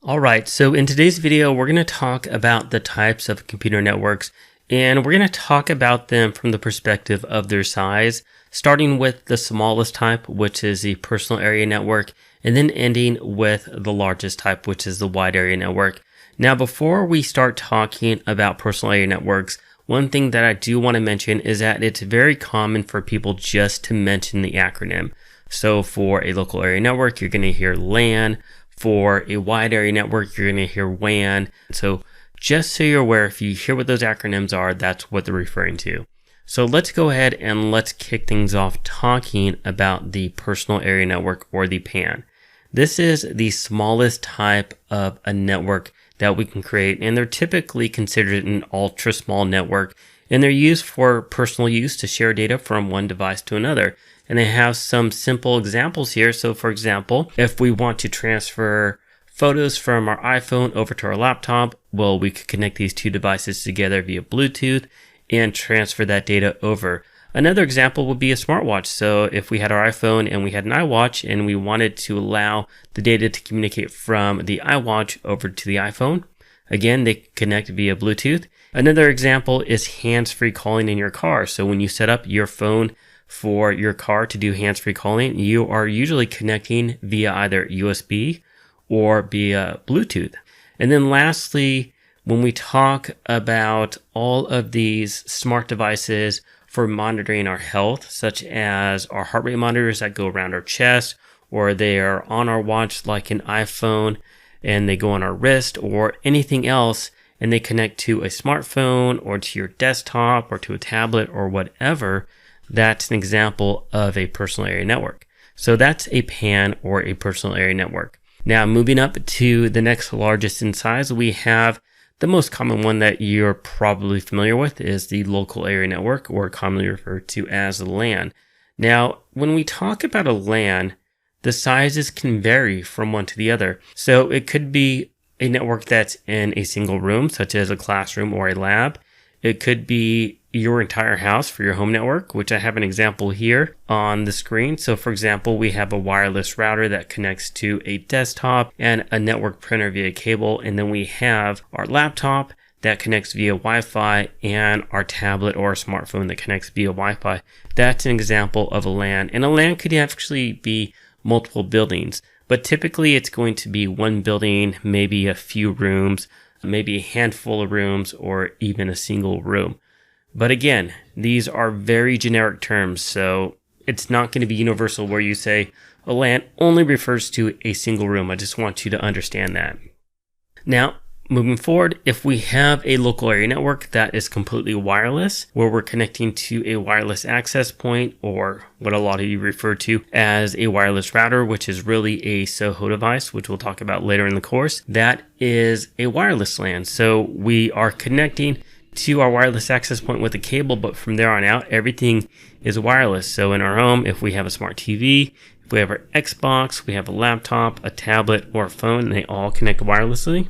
All right, so in today's video, we're going to talk about the types of computer networks, and we're going to talk about them from the perspective of their size, starting with the smallest type, which is the personal area network, and then ending with the largest type, which is the wide area network. Now, before we start talking about personal area networks, one thing that I do want to mention is that it's very common for people just to mention the acronym. So for a local area network, you're going to hear LAN. For a wide area network, you're going to hear WAN. So just so you're aware, if you hear what those acronyms are, that's what they're referring to. So let's go ahead and let's kick things off talking about the personal area network, or the PAN. This is the smallest type of a network that we can create, and they're typically considered an ultra small network, and they're used for personal use to share data from one device to another. And they have some simple examples here. So for example, if we want to transfer photos from our iPhone over to our laptop, well, we could connect these two devices together via Bluetooth and transfer that data over. Another example would be a smartwatch. So if we had our iPhone and we had an iWatch and we wanted to allow the data to communicate from the iWatch over to the iPhone, again, they connect via Bluetooth. Another example is hands-free calling in your car. So when you set up your phone for your car to do hands-free calling, you are usually connecting via either USB or via Bluetooth. And then lastly, when we talk about all of these smart devices for monitoring our health, such as our heart rate monitors that go around our chest, or they are on our watch like an iPhone, and they go on our wrist, or anything else, and they connect to a smartphone or to your desktop or to a tablet or whatever, that's an example of a personal area network. So that's a PAN, or a personal area network. Now, moving up to the next largest in size, we have the most common one that you're probably familiar with is the local area network, or commonly referred to as a LAN. Now, when we talk about a LAN, the sizes can vary from one to the other. So it could be a network that's in a single room, such as a classroom or a lab. It could be your entire house for your home network, which I have an example here on the screen. So for example, we have a wireless router that connects to a desktop and a network printer via cable. And then we have our laptop that connects via Wi-Fi and our tablet or smartphone that connects via Wi-Fi. That's an example of a LAN. And a LAN could actually be multiple buildings, but typically it's going to be one building, maybe a few rooms, maybe a handful of rooms, or even a single room. But again, these are very generic terms, so it's not going to be universal where you say a LAN only refers to a single room. I just want you to understand that. Now, moving forward, if we have a local area network that is completely wireless, where we're connecting to a wireless access point, or what a lot of you refer to as a wireless router, which is really a SOHO device, which we'll talk about later in the course, that is a wireless LAN. So we are connecting to our wireless access point with a cable, but from there on out, everything is wireless. So in our home, if we have a smart TV, if we have our Xbox, we have a laptop, a tablet, or a phone, and they all connect wirelessly,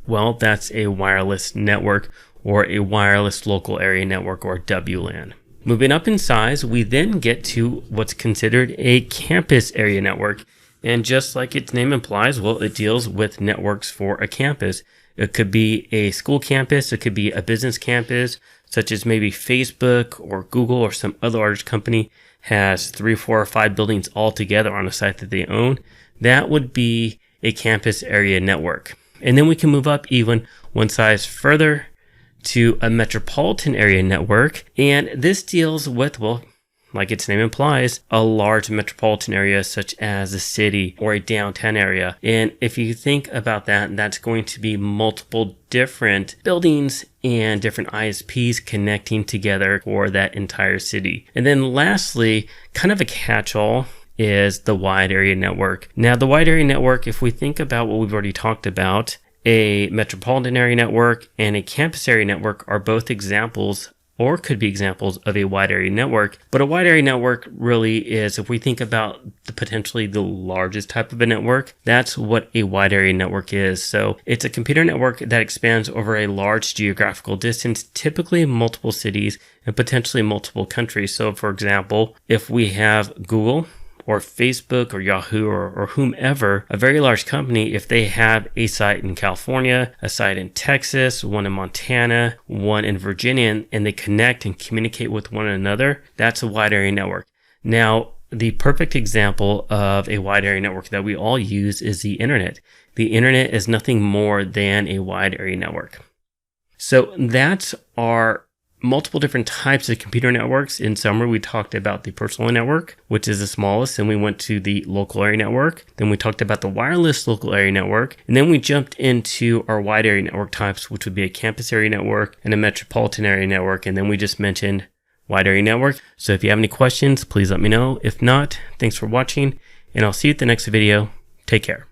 well, that's a wireless network, or a wireless local area network, or WLAN. Moving up in size, we then get to what's considered a campus area network. And just like its name implies, well, it deals with networks for a campus. It could be a school campus, it could be a business campus, such as maybe Facebook or Google or some other large company has 3, 4, or 5 buildings all together on a site that they own. That would be a campus area network. And then we can move up even one size further to a metropolitan area network. And this deals with, well, like its name implies, a large metropolitan area such as a city or a downtown area. And if you think about that, that's going to be multiple different buildings and different ISPs connecting together for that entire city. And then lastly, kind of a catch-all, is the wide area network. Now, the wide area network, if we think about what we've already talked about, a metropolitan area network and a campus area network are both examples, or could be examples, of a wide area network. But a wide area network really is, if we think about potentially the largest type of a network, that's what a wide area network is. So it's a computer network that expands over a large geographical distance, typically multiple cities and potentially multiple countries. So for example, if we have Google, or Facebook or Yahoo or whomever, a very large company, if they have a site in California, a site in Texas, one in Montana, one in Virginia, and they connect and communicate with one another, that's a wide area network. Now, the perfect example of a wide area network that we all use is the internet. The internet is nothing more than a wide area network. So that's our multiple different types of computer networks. In summary, we talked about the personal network, which is the smallest, and we went to the local area network. Then we talked about the wireless local area network, and then we jumped into our wide area network types, which would be a campus area network and a metropolitan area network, and then we just mentioned wide area network. So if you have any questions, please let me know. If not, thanks for watching, and I'll see you at the next video. Take care.